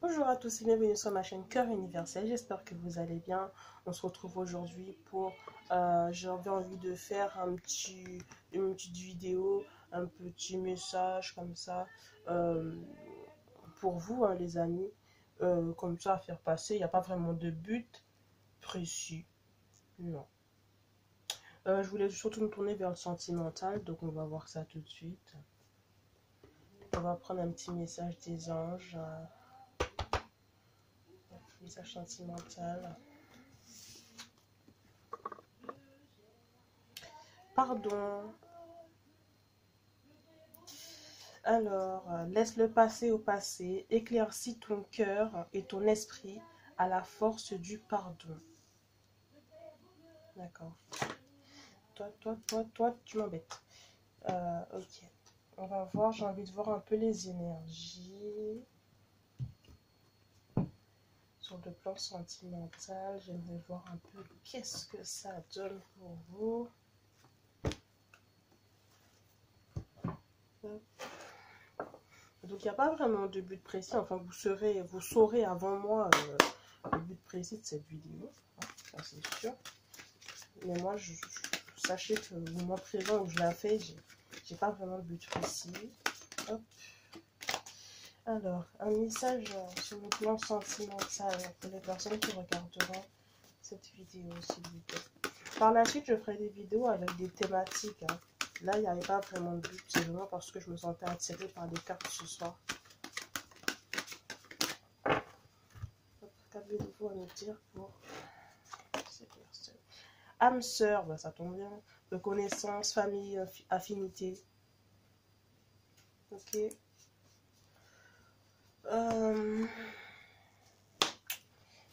Bonjour à tous et bienvenue sur ma chaîne Cœur Universel, j'espère que vous allez bien. On se retrouve aujourd'hui pour, j'avais envie de faire une petite vidéo, un petit message comme ça, pour vous hein, les amis, comme ça à faire passer, il n'y a pas vraiment de but précis, non. Je voulais surtout me tourner vers le sentimental, donc on va voir ça tout de suite. On va prendre un petit message des anges. Message sentimental. Pardon. Alors, laisse le passé au passé, éclaircis ton cœur et ton esprit à la force du pardon. D'accord. Toi, tu m'embêtes. Ok. On va voir, j'ai envie de voir un peu les énergies. Sur le plan sentimental, j'aimerais voir un peu qu'est-ce que ça donne pour vous. Donc, il n'y a pas vraiment de but précis. Enfin, vous saurez avant moi le but précis de cette vidéo. Ça, c'est sûr. Mais moi, sachez que au moment présent où je l'ai fait, j'ai pas vraiment de but précis. Hop. Alors, un message sur le plan sentimental pour les personnes qui regarderont cette vidéo, s'il vous plaît. Par la suite, je ferai des vidéos avec des thématiques. Hein. Là, il n'y avait pas vraiment de but. C'est vraiment parce que je me sentais attirée par les cartes ce soir. Qu'avez-vous à me dire pour ces personnes? Âme sœur, ben, ça tombe bien. De connaissances, famille, affinité. Ok.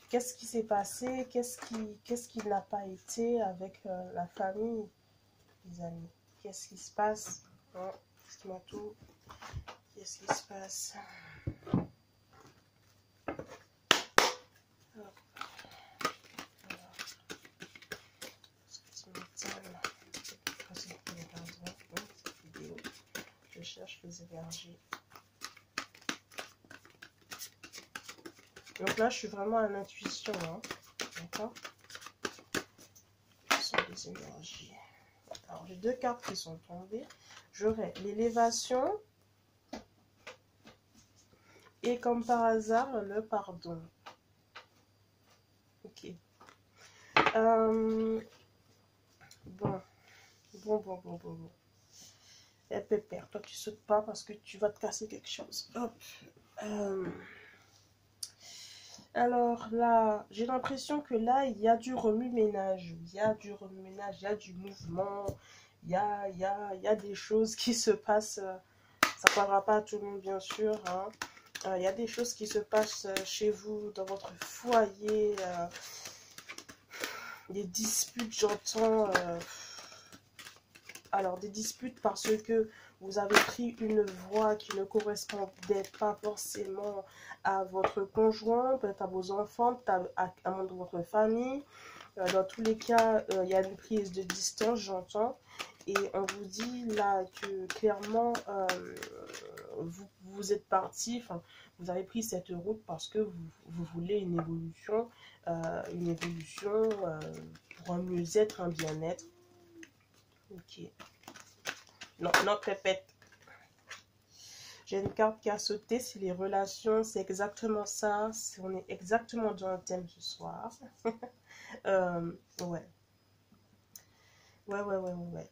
Qu'est-ce qui s'est passé? Qu'est-ce qui n'a pas été avec la famille, les amis? Qu'est-ce qui se passe? Oh, excuse-moi tout. Qu'est-ce qui se passe? Je cherche les énergies. Donc là, je suis vraiment à l'intuition. Hein. D'accord? Ce sont les énergies. Alors, j'ai deux cartes qui sont tombées. J'aurai l'élévation. Et comme par hasard, le pardon. Ok. Bon. Eh, pépère, toi, tu sautes pas parce que tu vas te casser quelque chose. Hop. Alors là, j'ai l'impression que là, il y a du remue-ménage. Il y a du remue-ménage, il y a du mouvement. Il y a des choses qui se passent. Ça ne parlera pas à tout le monde, bien sûr. Hein. Il y a des choses qui se passent chez vous, dans votre foyer. Des disputes, j'entends. Alors, des disputes parce que vous avez pris une voie qui ne correspondait pas forcément à votre conjoint, peut-être à vos enfants, peut-être à un membre de votre famille. Dans tous les cas, il y a une prise de distance, j'entends. Et on vous dit là que clairement, vous êtes parti, vous avez pris cette route parce que vous voulez une évolution pour un mieux-être, un bien-être. Ok. Non, répète. J'ai une carte qui a sauté, c'est les relations, c'est exactement ça. On est exactement dans le thème ce soir. Ouais. Ouais.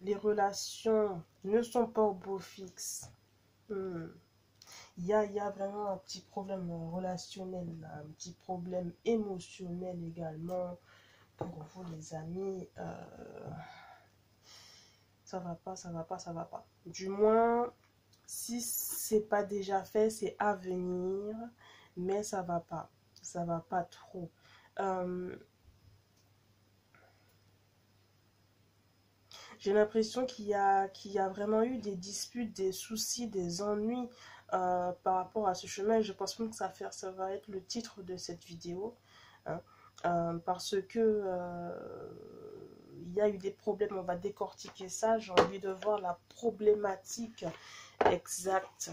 Les relations ne sont pas au beau fixe. Il y a vraiment un petit problème relationnel, un petit problème émotionnel également pour vous les amis. Ça va pas. Du moins, si c'est pas déjà fait, c'est à venir, mais ça va pas trop. J'ai l'impression qu'il y a vraiment eu des disputes, des soucis, des ennuis par rapport à ce chemin. Je pense même que ça va être le titre de cette vidéo. Hein, parce que il y a eu des problèmes, on va décortiquer ça. J'ai envie de voir la problématique exacte.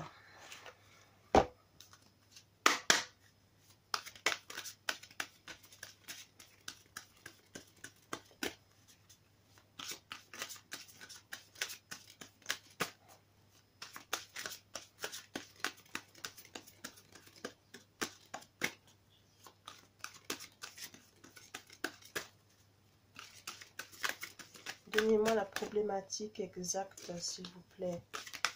Donnez-moi la problématique exacte, s'il vous plaît,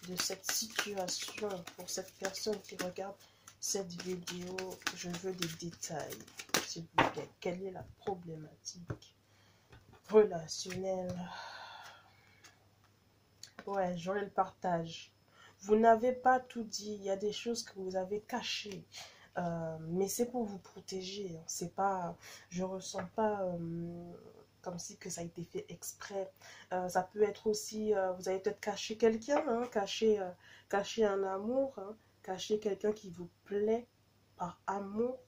de cette situation pour cette personne qui regarde cette vidéo. Je veux des détails, s'il vous plaît. Quelle est la problématique relationnelle? Ouais, j'aurai le partage. Vous n'avez pas tout dit. Il y a des choses que vous avez cachées. Mais c'est pour vous protéger. C'est pas, je ressens pas comme si que ça a été fait exprès. Ça peut être aussi, vous avez peut-être caché quelqu'un, hein, caché un amour, hein, caché quelqu'un qui vous plaît par amour.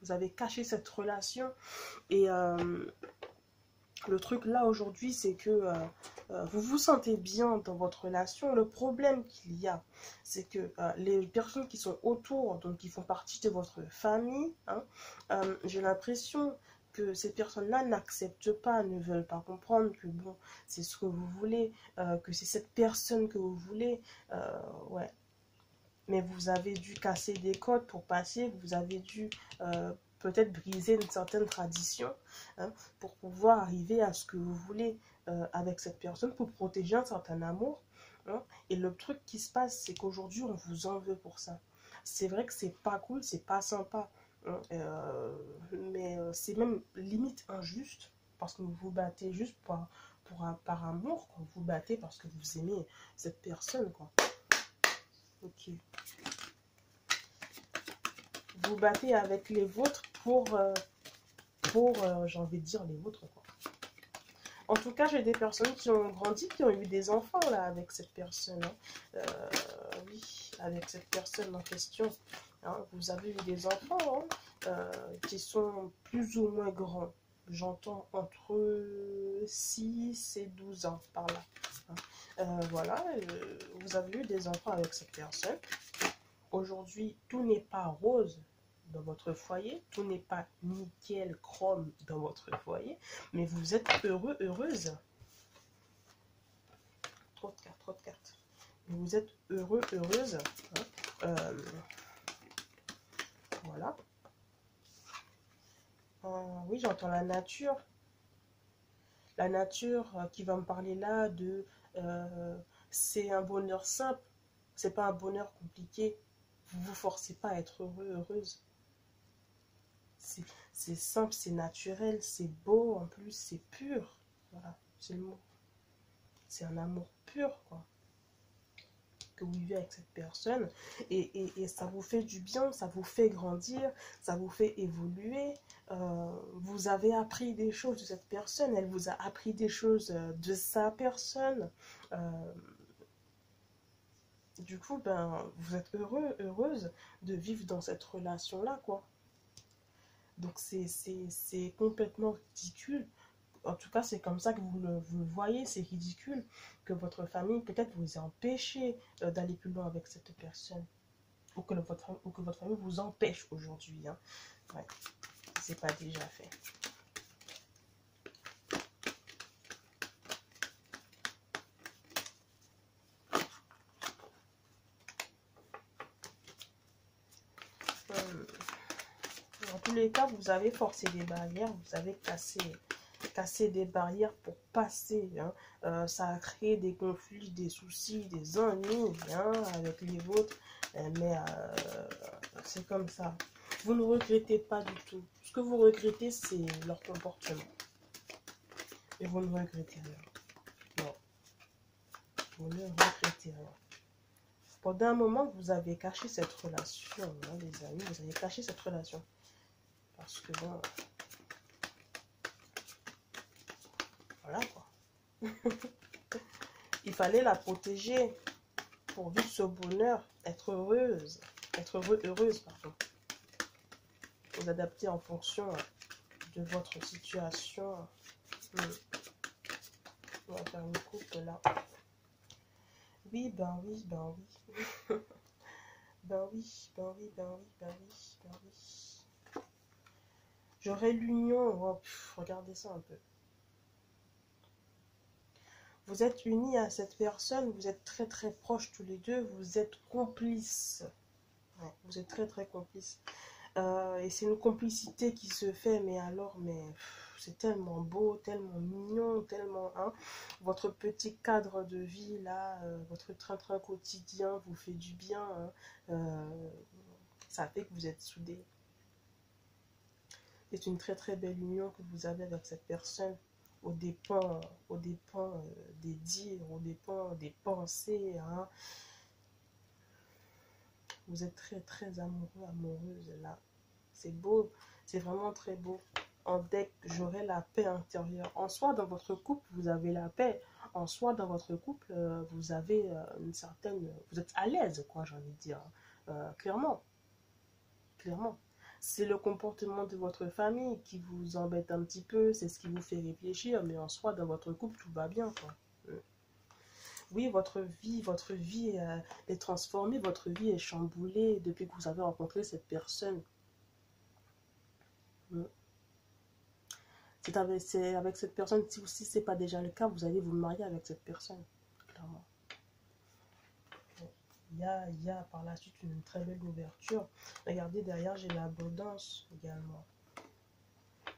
Vous avez caché cette relation. Et le truc là aujourd'hui, c'est que vous vous sentez bien dans votre relation. Le problème qu'il y a, c'est que les personnes qui sont autour, donc qui font partie de votre famille, hein, j'ai l'impression que ces personnes-là n'acceptent pas, ne veulent pas comprendre que bon, c'est ce que vous voulez, que c'est cette personne que vous voulez, ouais. Mais vous avez dû casser des codes pour passer, vous avez dû peut-être briser une certaine tradition, hein, pour pouvoir arriver à ce que vous voulez avec cette personne, pour protéger un certain amour. Hein. Et le truc qui se passe, c'est qu'aujourd'hui, on vous en veut pour ça. C'est vrai que c'est pas cool, c'est pas sympa, hein, mais c'est même limite injuste, parce que vous vous battez juste par amour, quoi. Vous vous battez parce que vous aimez cette personne, quoi. Ok. Vous battez avec les vôtres pour j'ai envie de dire les vôtres, quoi. En tout cas, j'ai des personnes qui ont grandi, qui ont eu des enfants là avec cette personne. Hein. Oui, avec cette personne en question. Hein. Vous avez eu des enfants, hein, qui sont plus ou moins grands. J'entends entre 6 et 12 ans par là. Hein. Voilà, vous avez eu des enfants avec cette personne. Aujourd'hui, tout n'est pas rose dans votre foyer, tout n'est pas nickel, chrome dans votre foyer, mais vous êtes heureux, heureuse. Trop de cartes, trop de cartes. Vous êtes heureux, heureuse. Hein. Voilà. Oui, j'entends la nature. La nature qui va me parler là de... c'est un bonheur simple, c'est pas un bonheur compliqué. Vous ne vous forcez pas à être heureux, heureuse. C'est simple, c'est naturel, c'est beau, en plus c'est pur. Voilà, c'est le mot. C'est un amour pur, quoi, que vous vivez avec cette personne. Et ça vous fait du bien, ça vous fait grandir, ça vous fait évoluer. Vous avez appris des choses de cette personne, elle vous a appris des choses de sa personne. Du coup, ben, vous êtes heureux, heureuse de vivre dans cette relation-là, quoi. Donc c'est complètement ridicule. En tout cas, c'est comme ça que vous le voyez. C'est ridicule que votre famille peut-être vous ait empêché d'aller plus loin avec cette personne. Ou que votre famille vous empêche aujourd'hui. Hein. Ouais, c'est pas déjà fait. Dans tous les cas, vous avez forcé des barrières, vous avez cassé des barrières pour passer. Hein. Ça a créé des conflits, des soucis, des ennuis, hein, avec les vôtres. Mais c'est comme ça. Vous ne regrettez pas du tout. Ce que vous regrettez, c'est leur comportement. Et vous ne regrettez rien. Non. Vous ne regrettez rien. Pendant un moment, vous avez caché cette relation, hein, les amis. Vous avez caché cette relation. Parce que bon... Voilà, quoi. Il fallait la protéger pour vivre ce bonheur, être heureuse. Être heureuse, pardon. Vous adapter en fonction de votre situation. On va faire une coupe là. Oui, ben oui, ben oui. Ben oui, ben oui, ben oui, ben oui, ben oui. J'aurais l'union. Oh, regardez ça un peu. Vous êtes unis à cette personne, vous êtes très très proches tous les deux, vous êtes complices. Ouais, vous êtes très très complices. Et c'est une complicité qui se fait, mais alors, mais c'est tellement beau, tellement mignon, tellement, hein, votre petit cadre de vie, là, votre train-train quotidien vous fait du bien, hein, ça fait que vous êtes soudés. C'est une très très belle union que vous avez avec cette personne, aux dépens, des dires, aux dépens des pensées, hein. Vous êtes très très amoureux, amoureuse là. C'est beau, c'est vraiment très beau. En deck, j'aurai la paix intérieure. En soi, dans votre couple, vous avez la paix. En soi, dans votre couple, vous avez une certaine... Vous êtes à l'aise, quoi, j'ai envie de dire. Clairement. Clairement. C'est le comportement de votre famille qui vous embête un petit peu. C'est ce qui vous fait réfléchir. Mais en soi, dans votre couple, tout va bien, quoi. Oui, votre vie est transformée. Votre vie est chamboulée depuis que vous avez rencontré cette personne. C'est avec cette personne, si ce n'est pas déjà le cas, vous allez vous marier avec cette personne, clairement. Il y a par la suite une très belle ouverture. Regardez, derrière, j'ai l'abondance également.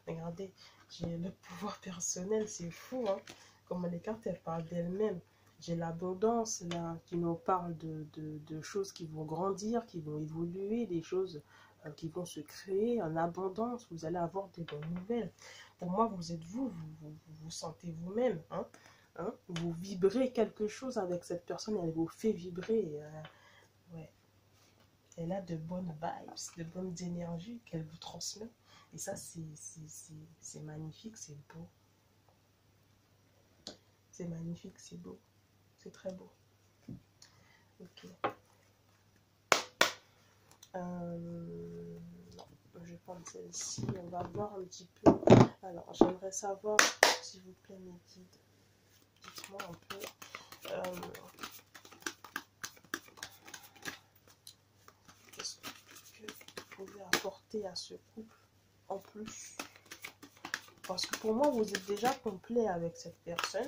Regardez, j'ai le pouvoir personnel, c'est fou, hein. Comme les cartes, elles parlent d'elles-mêmes. J'ai l'abondance, là, qui nous parle de choses qui vont grandir, qui vont évoluer, des choses qui vont se créer en abondance. Vous allez avoir des bonnes nouvelles. Pour moi, vous êtes vous sentez vous-même, hein, hein. Vous vibrez quelque chose avec cette personne, elle vous fait vibrer. Ouais. Elle a de bonnes vibes, de bonnes énergies qu'elle vous transmet. Et ça, c'est magnifique, c'est beau. C'est magnifique, c'est beau. C'est très beau. Ok. Non, je vais prendre celle-ci. On va voir un petit peu. Alors, j'aimerais savoir, s'il vous plaît, mes guides. Dites-moi un peu. Qu'est-ce que vous pouvez apporter à ce couple en plus? Parce que pour moi, vous êtes déjà complet avec cette personne.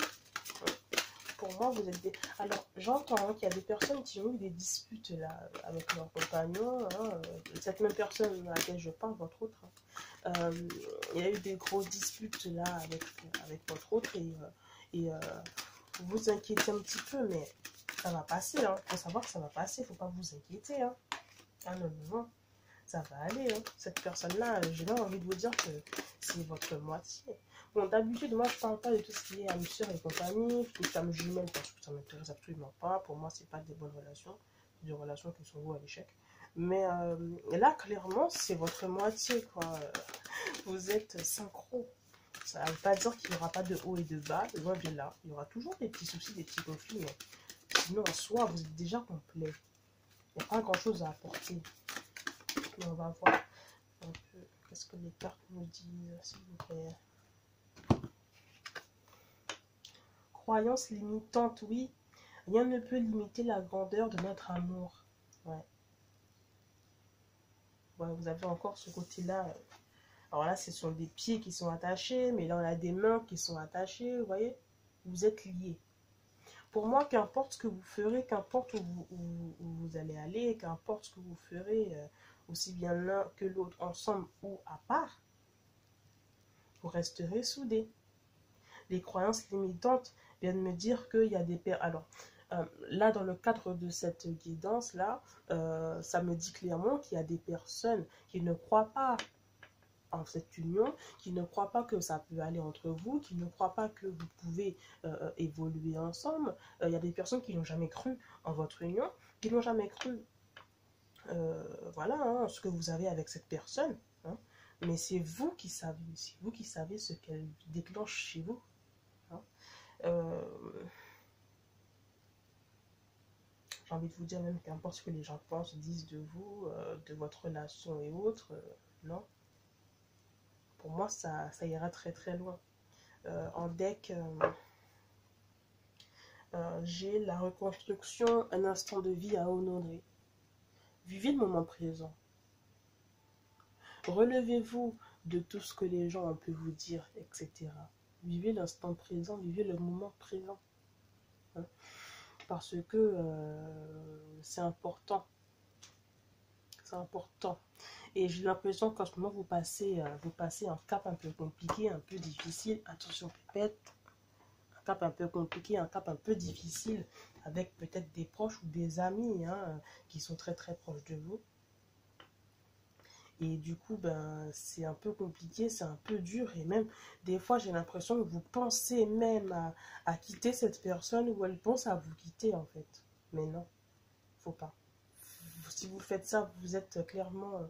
Pour moi, vous êtes des... Alors, j'entends hein, qu'il y a des personnes qui ont eu des disputes là avec leur compagnon. Hein, cette même personne à laquelle je parle, votre autre. Hein. Il y a eu des grosses disputes là avec votre autre et vous vous inquiétez un petit peu, mais ça va passer. Hein. Il faut savoir que ça va passer, il ne faut pas vous inquiéter. Hein. Ah non, non, non, ça va aller. Hein. Cette personne-là, j'ai même envie de vous dire que c'est votre moitié. Bon, d'habitude, moi, je parle pas de tout ce qui est âme sœur et compagnie, tout ça me jumelle parce que ça m'intéresse absolument pas. Pour moi, c'est pas des bonnes relations, des relations qui sont vouées à l'échec. Mais là, clairement, c'est votre moitié, quoi. Vous êtes synchro. Ça ne veut pas dire qu'il n'y aura pas de haut et de bas, loin de là. Il y aura toujours des petits soucis, des petits conflits, mais sinon, en soi, vous êtes déjà complet. Il n'y a pas grand-chose à apporter. Mais on va voir un peu qu'est-ce que les cartes nous disent, s'il vous plaît. Croyance limitante, oui. Rien ne peut limiter la grandeur de notre amour. Ouais. Ouais, vous avez encore ce côté-là. Alors là, ce sont des pieds qui sont attachés, mais là, on a des mains qui sont attachées, vous voyez. Vous êtes liés. Pour moi, qu'importe ce que vous ferez, qu'importe où vous allez aller, qu'importe ce que vous ferez, aussi bien l'un que l'autre, ensemble ou à part, vous resterez soudés. Les croyances limitantes viennent me dire qu'il y a des... Alors, là, dans le cadre de cette guidance-là, ça me dit clairement qu'il y a des personnes qui ne croient pas en cette union, qui ne croient pas que ça peut aller entre vous, qui ne croient pas que vous pouvez évoluer ensemble. Il y a des personnes qui n'ont jamais cru en votre union, qui n'ont jamais cru voilà, hein, ce que vous avez avec cette personne. Hein. Mais c'est vous qui savez ce qu'elle déclenche chez vous. Hein. J'ai envie de vous dire même qu'importe ce que les gens pensent, disent de vous, de votre relation et autres, non. Pour moi, ça ira très très loin. En deck, j'ai la reconstruction, un instant de vie à honorer. Vivez le moment présent. Relevez-vous de tout ce que les gens peuvent vous dire, etc. Vivez l'instant présent, vivez le moment présent. Hein. Parce que c'est important. C'est important. Et j'ai l'impression qu'en ce moment, vous passez un cap un peu compliqué, un peu difficile. Attention, pépette. Un cap un peu compliqué, un cap un peu difficile, avec peut-être des proches ou des amis hein, qui sont très très proches de vous. Et du coup, ben, c'est un peu compliqué, c'est un peu dur. Et même, des fois, j'ai l'impression que vous pensez même à quitter cette personne ou elle pense à vous quitter, en fait. Mais non, faut pas. Si vous faites ça, vous êtes clairement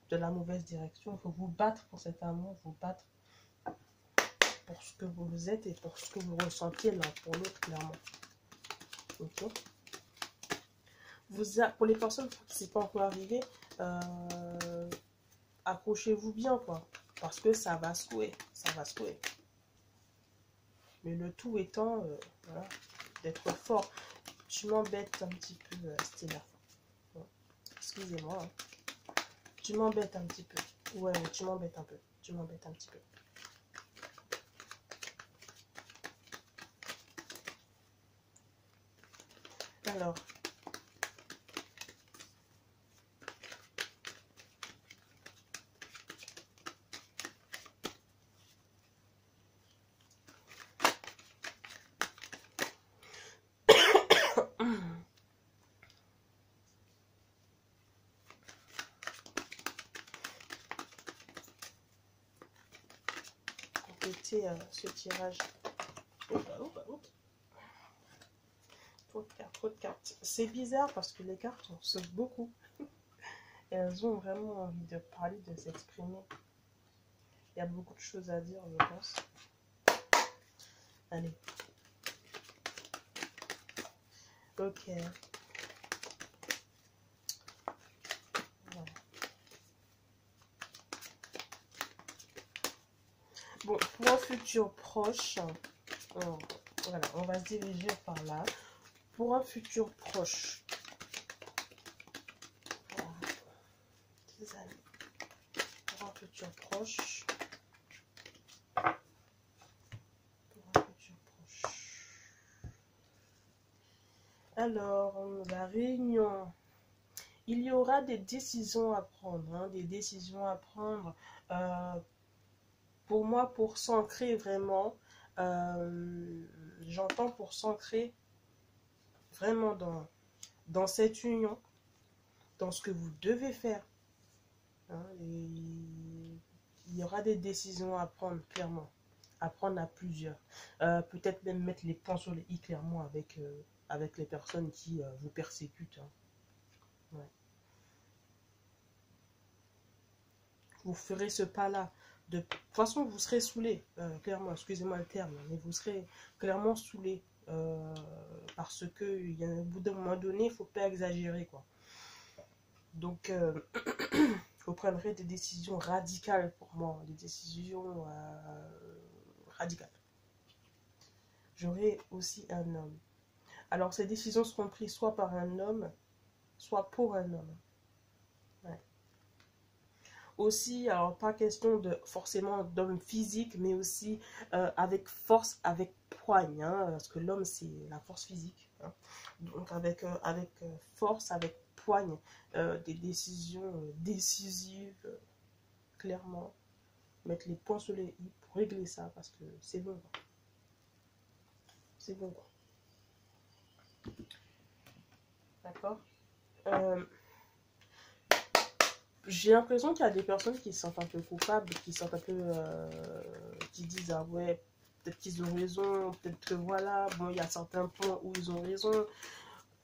de la mauvaise direction. Il faut vous battre pour cet amour, vous battre pour ce que vous êtes et pour ce que vous ressentiez l'un pour l'autre, clairement. Ok. Pour les personnes pour qui c'est pas encore arrivé, accrochez-vous bien, quoi. Parce que ça va secouer. Ça va secouer. Mais le tout étant, voilà, d'être fort. Tu m'embêtes un petit peu, Stella. Bon, excusez-moi. Hein. Tu m'embêtes un petit peu. Ouais, tu m'embêtes un peu. Tu m'embêtes un petit peu. Alors. Compléter ce tirage. Trop de cartes, trop de cartes. C'est bizarre parce que les cartes en sauvent beaucoup. Et elles ont vraiment envie de parler, de s'exprimer. Il y a beaucoup de choses à dire, je pense. Allez. Ok. Voilà. Bon, pour un futur proche, voilà, on va se diriger par là. Pour un futur proche, voilà, des amis. Pour un futur proche, alors, la réunion. Il y aura des décisions à prendre, hein, des décisions à prendre. Pour moi, pour s'ancrer vraiment, j'entends pour s'ancrer vraiment dans cette union, dans ce que vous devez faire. Hein, il y aura des décisions à prendre, clairement. À prendre à plusieurs. Peut-être même mettre les points sur les i, clairement, avec les personnes qui vous persécutent. Hein. Ouais. Vous ferez ce pas-là. De toute façon, vous serez saoulé, clairement, excusez-moi le terme, mais vous serez clairement saoulé. Parce que au bout d'un moment donné, il ne faut pas exagérer, quoi. Donc, vous prendrez des décisions radicales pour moi, des décisions radicales. J'aurai aussi un homme. Alors, ces décisions seront prises soit par un homme, soit pour un homme. Ouais. Aussi, alors pas question de forcément d'homme physique, mais aussi avec force, avec poigne, hein, parce que l'homme c'est la force physique. Hein. Donc avec force, avec poigne, des décisions décisives, clairement. Mettre les points sur les i pour régler ça, parce que c'est bon. C'est bon. D'accord. J'ai l'impression qu'il y a des personnes qui se sentent un peu coupables, qui se sentent un peu, qui disent ah ouais, peut-être qu'ils ont raison, peut-être que voilà, bon il y a certains points où ils ont raison.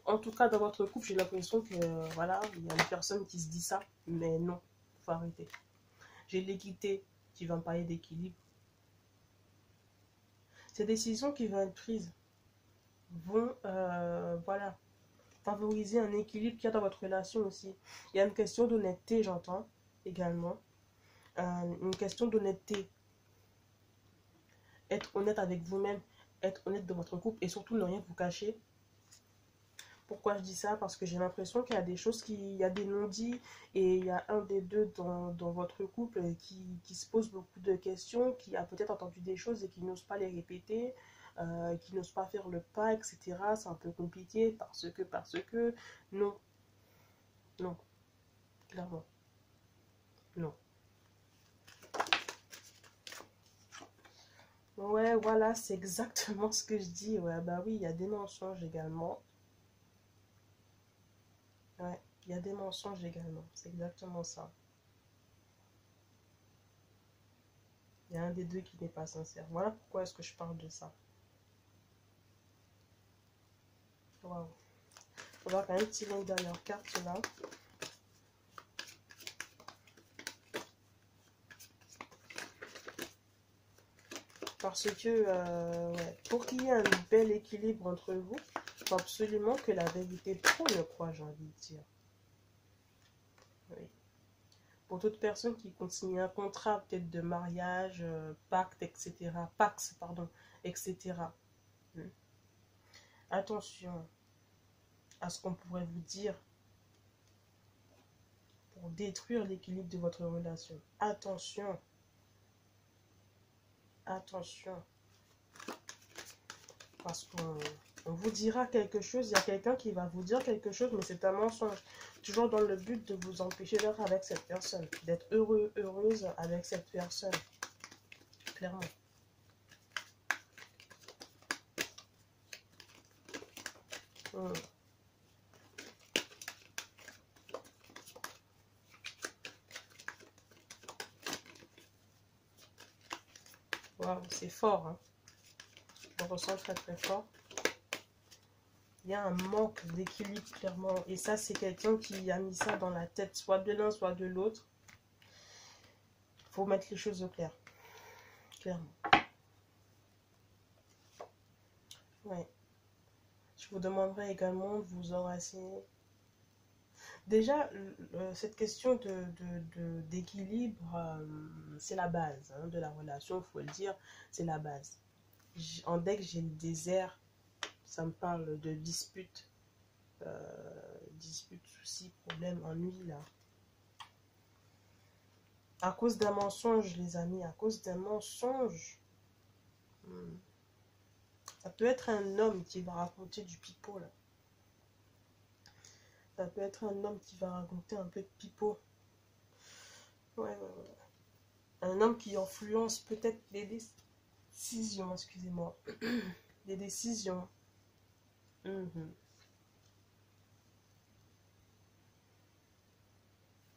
En tout cas dans votre couple, j'ai l'impression que voilà, il y a une personne qui se dit ça, mais non, faut arrêter. J'ai l'équité qui va me parler d'équilibre. Ces décisions qui vont être prises vont, voilà, favoriser un équilibre qu'il y a dans votre relation aussi. Il y a une question d'honnêteté, j'entends également. Une question d'honnêteté. Être honnête avec vous-même, être honnête dans votre couple et surtout ne rien vous cacher. Pourquoi je dis ça? Parce que j'ai l'impression qu'il y a des choses, il y a des non-dits et il y a un des deux dans votre couple qui se pose beaucoup de questions, qui a peut-être entendu des choses et qui n'ose pas les répéter, qui n'ose pas faire le pas, etc. C'est un peu compliqué parce que, non, non. Clairement. Non. Ouais, voilà, c'est exactement ce que je dis. Ouais, bah oui, il y a des mensonges également. Ouais, il y a des mensonges également. C'est exactement ça. Il y a un des deux qui n'est pas sincère. Voilà pourquoi est-ce que je parle de ça. Waouh. On va quand même tirer une dernière carte là. Parce que ouais, pour qu'il y ait un bel équilibre entre vous, il faut absolument que la vérité prenne, quoi, j'ai envie de dire. Oui. Pour toute personne qui continue un contrat peut-être de mariage, pacte, etc. Pax, pardon, etc. Attention à ce qu'on pourrait vous dire pour détruire l'équilibre de votre relation. Attention. Attention. Parce qu'on vous dira quelque chose, il y a quelqu'un qui va vous dire quelque chose, mais c'est un mensonge. Toujours dans le but de vous empêcher d'être avec cette personne, d'être heureux, heureuse avec cette personne. Clairement. Waouh, c'est fort, hein. Je le ressens très très fort. Il y a un manque d'équilibre, clairement. Et ça, c'est quelqu'un qui a mis ça dans la tête, soit de l'un, soit de l'autre. Il faut mettre les choses au clair. Clairement. Ouais. Je vous demanderai également de vous enraciner. Déjà, cette question d'équilibre, c'est la base hein, de la relation, il faut le dire, c'est la base. En deck, j'ai le désert, ça me parle de disputes, soucis, problèmes, ennuis, là. À cause d'un mensonge, les amis, à cause d'un mensonge. Ça peut être un homme qui va raconter du pipeau, là. Ça peut être un homme qui va raconter un peu de pipeau. Ouais. Un homme qui influence peut-être les décisions, excusez-moi. Des décisions.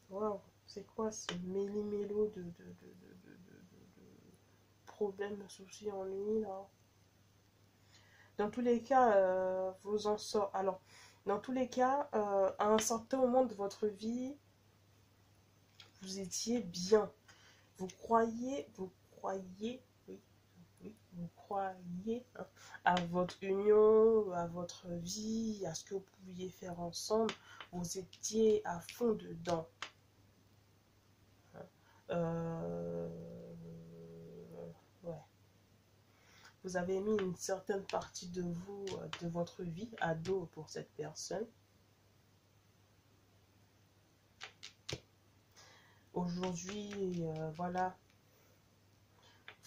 Waouh, c'est quoi ce méli-mélo de problèmes, de soucis, ennuis, là? Dans tous les cas, vous en sortez. Alors, dans tous les cas, à un certain moment de votre vie, vous étiez bien. Vous croyez, oui, vous croyez hein, à votre union, à votre vie, à ce que vous pouviez faire ensemble. Vous étiez à fond dedans. Ouais. Vous avez mis une certaine partie de vous, de votre vie, à dos pour cette personne. Aujourd'hui, voilà,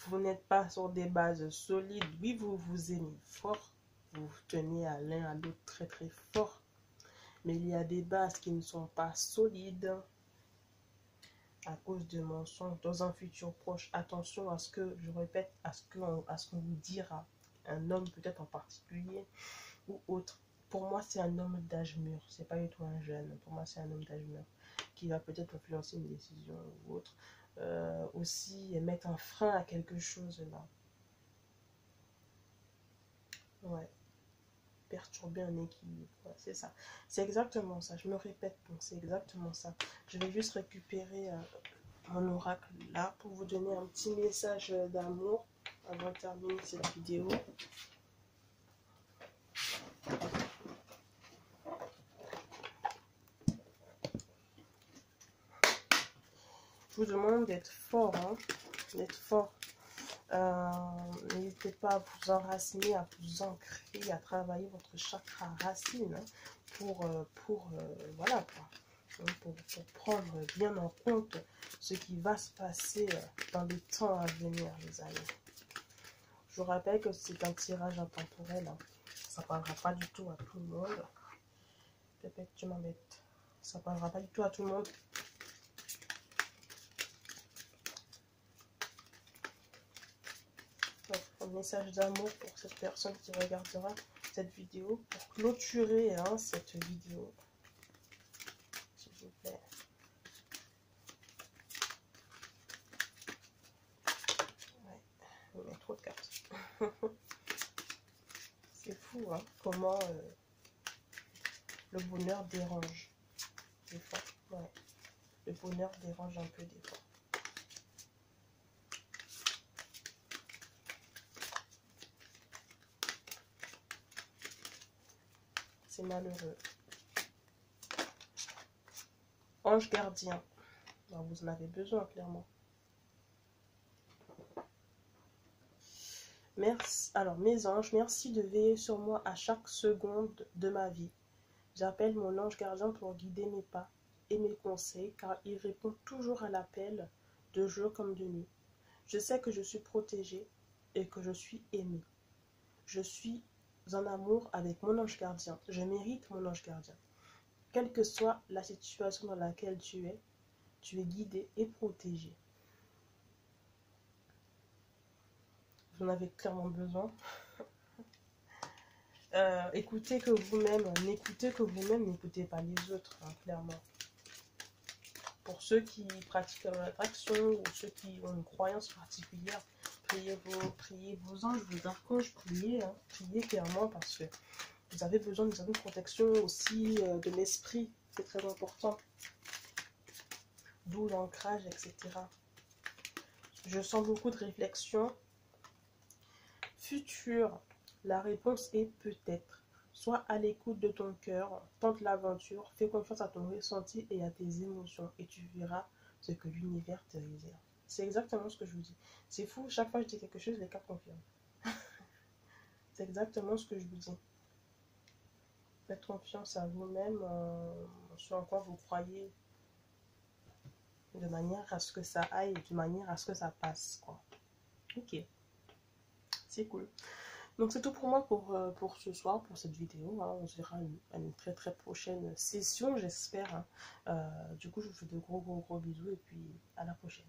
vous n'êtes pas sur des bases solides. Oui, vous vous aimez fort, vous vous tenez à l'un à l'autre très très fort, mais il y a des bases qui ne sont pas solides à cause de mensonges dans un futur proche. Attention à ce que, je répète, à ce qu'on vous dira, un homme peut-être en particulier ou autre. Pour moi, c'est un homme d'âge mûr, c'est pas du tout un jeune. Pour moi, c'est un homme d'âge mûr qui va peut-être influencer une décision ou autre. Aussi mettre un frein à quelque chose là. Ouais. Perturber un équilibre. Ouais, c'est ça. C'est exactement ça. Je me répète, donc c'est exactement ça. Je vais juste récupérer mon oracle là pour vous donner un petit message d'amour avant de terminer cette vidéo. Je vous demande d'être fort, hein, d'être fort. N'hésitez pas à vous enraciner, à vous ancrer, à travailler votre chakra racine hein, pour voilà quoi, pour prendre bien en compte ce qui va se passer dans les temps à venir, les amis. Je vous rappelle que c'est un tirage intemporel, hein. Ça ne parlera pas du tout à tout le monde. Peut-être que tu m'embêtes. Ça parlera pas du tout à tout le monde. Donc, un message d'amour pour cette personne qui regardera cette vidéo pour clôturer cette vidéo. S'il vous plaît. Ouais, il y a trop de cartes. C'est fou, hein, comment le bonheur dérange des fois. Ouais. Le bonheur dérange un peu des fois. C'est malheureux. Ange gardien. Alors, vous en avez besoin, clairement. Merci. Alors, mes anges, merci de veiller sur moi à chaque seconde de ma vie. J'appelle mon ange gardien pour guider mes pas et mes conseils, car il répond toujours à l'appel, de jour comme de nuit. Je sais que je suis protégée et que je suis aimée. Je suis en amour avec mon ange gardien. Je mérite mon ange gardien. Quelle que soit la situation dans laquelle tu es guidé et protégé. Vous en avez clairement besoin. Écoutez que vous-même, n'écoutez que vous-même, n'écoutez pas les autres, hein, clairement. Pour ceux qui pratiquent l'attraction ou ceux qui ont une croyance particulière, priez vos anges, vos archanges, priez clairement parce que vous avez besoin d'une protection aussi de l'esprit, c'est très important. D'où l'ancrage, etc. Je sens beaucoup de réflexion. Futur, la réponse est peut-être. Sois à l'écoute de ton cœur, tente l'aventure, fais confiance à ton ressenti et à tes émotions et tu verras ce que l'univers te réserve. C'est exactement ce que je vous dis. C'est fou, chaque fois que je dis quelque chose, les cartes confirment. C'est exactement ce que je vous dis. Faites confiance à vous-même, sur en quoi vous croyez, de manière à ce que ça aille, de manière à ce que ça passe, quoi. Ok, c'est cool. Donc c'est tout pour moi pour ce soir, pour cette vidéo. Hein. On se verra à une très très prochaine session, j'espère. Hein. Du coup, je vous fais de gros bisous et puis à la prochaine.